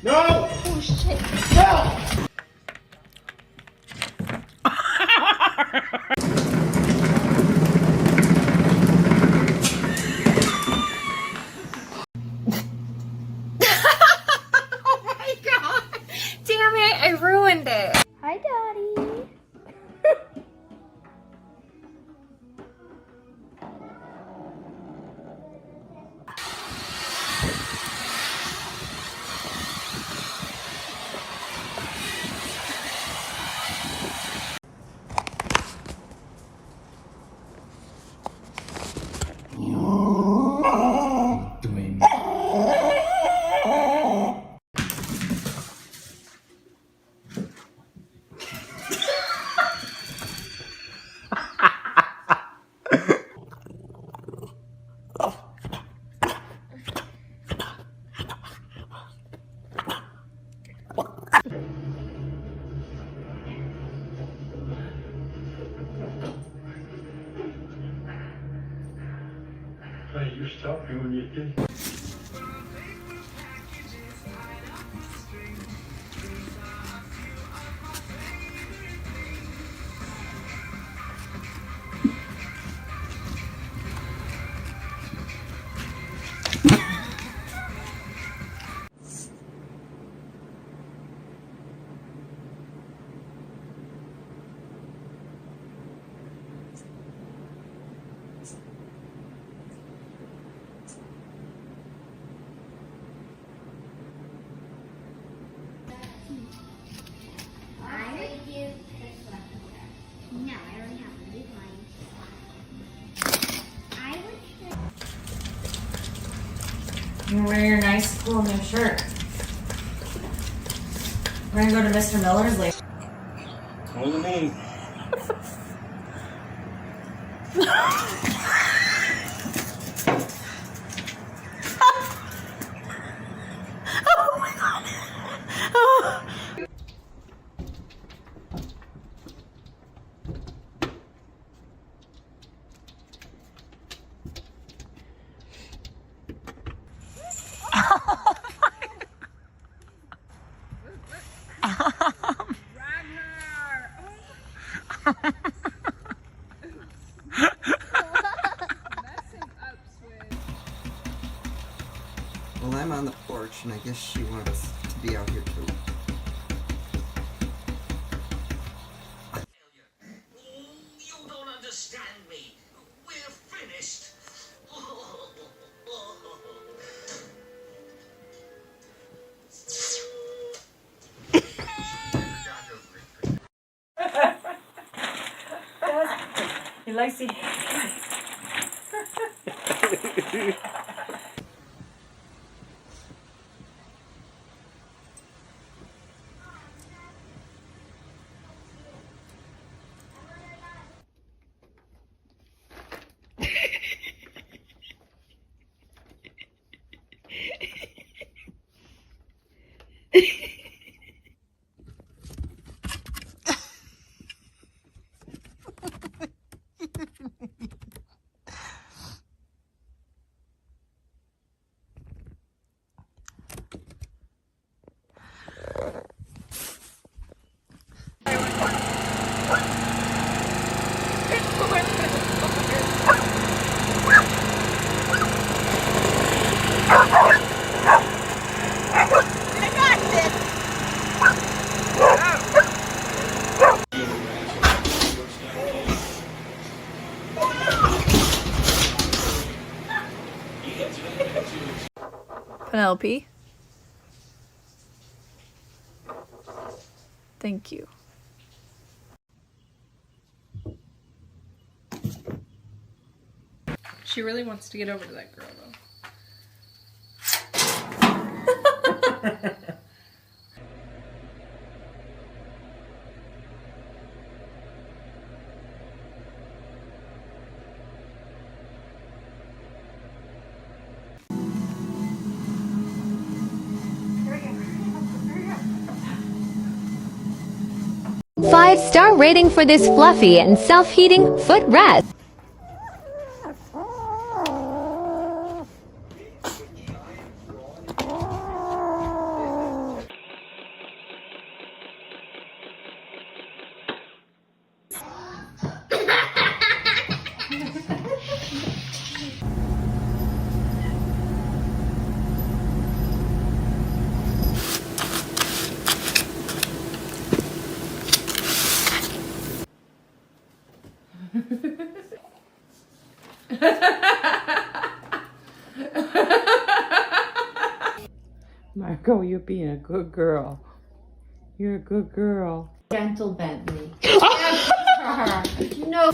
No! Oh shit. No! Oh my god. Damn it, I ruined it. Hi, Daddy. Doing. Hey, you stop doing your thing. I would give this one here. No, I already have one. Leave mine. I would say. You wear your nice, cool new shirt. We're gonna go to Mr. Miller's later. More than me. Well, I'm on the porch, and I guess she wanted us to be out here too. You don't understand me. We're finished. He likes to. Penelope. Thank you. She really wants to get over to that girl, though. Five-star rating for this fluffy and self-heating footrest. go. You're being a good girl. You're a good girl. Gentle Bentley. No.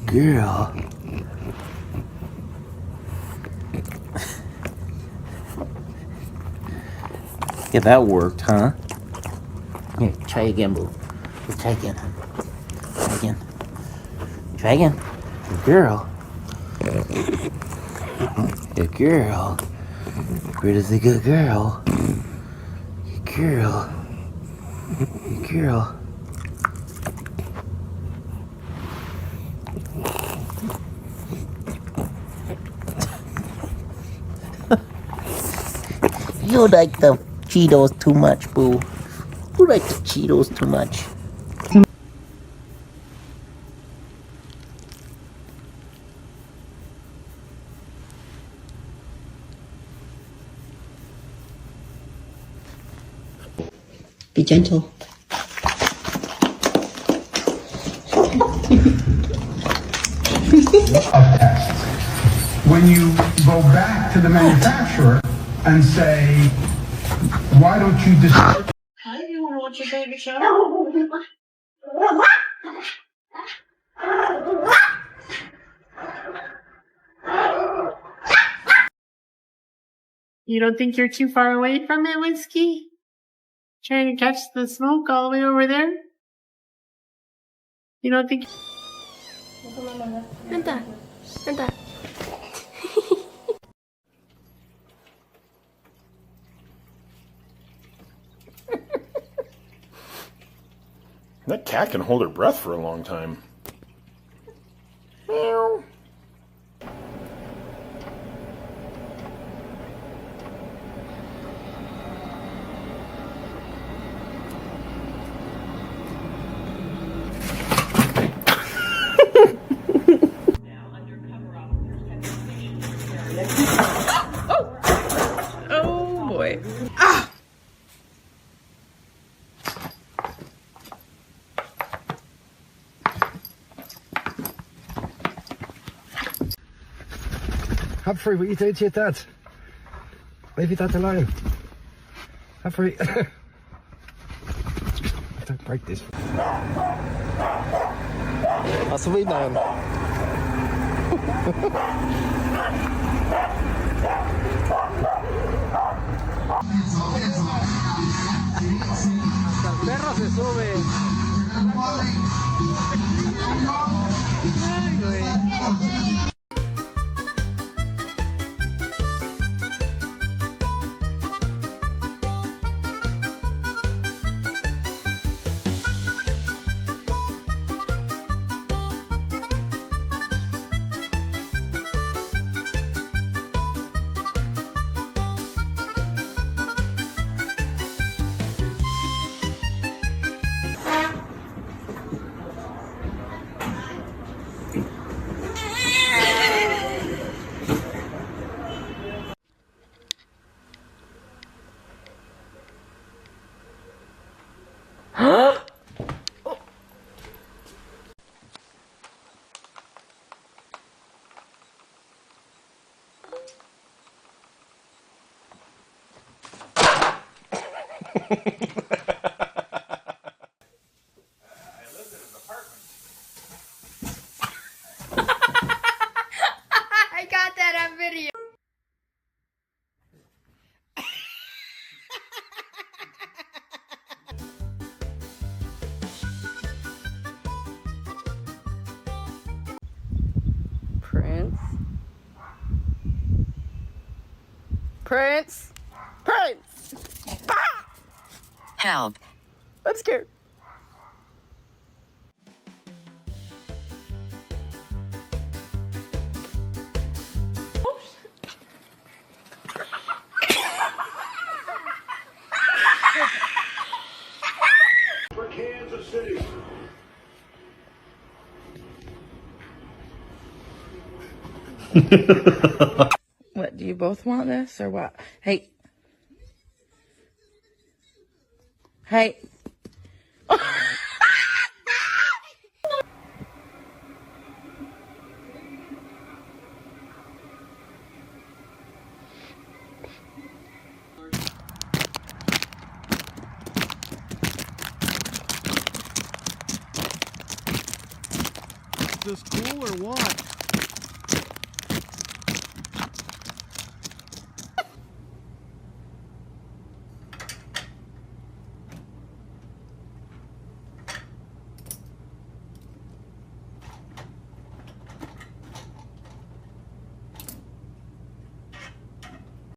Girl. Yeah, that worked, huh? Here, try again, boo. Let's try again. Try again. Try again. Good girl. Good girl. Britta's a good girl. Good girl. Good girl. You like the Cheetos too much, boo. You like the Cheetos too much. Be gentle. When you go back to the manufacturer and say, why don't you decide? Hi, you want to watch your favorite show? You don't think you're too far away from it, Whiskey? Trying to catch the smoke all the way over there? You don't think... Venta. Venta. That cat can hold her breath for a long time. Meow. Oh boy. Humphrey, what are you doing to your dad? Leave your dad alone. Humphrey. Don't break this. That's a weed man. Hasta el perro se sube. Ay, güey. I got that on video. Prince? Prince! Prince! Help. I'm scared. For Kansas City. What, do you both want this or what? Hey. Hey. Is this cool or what?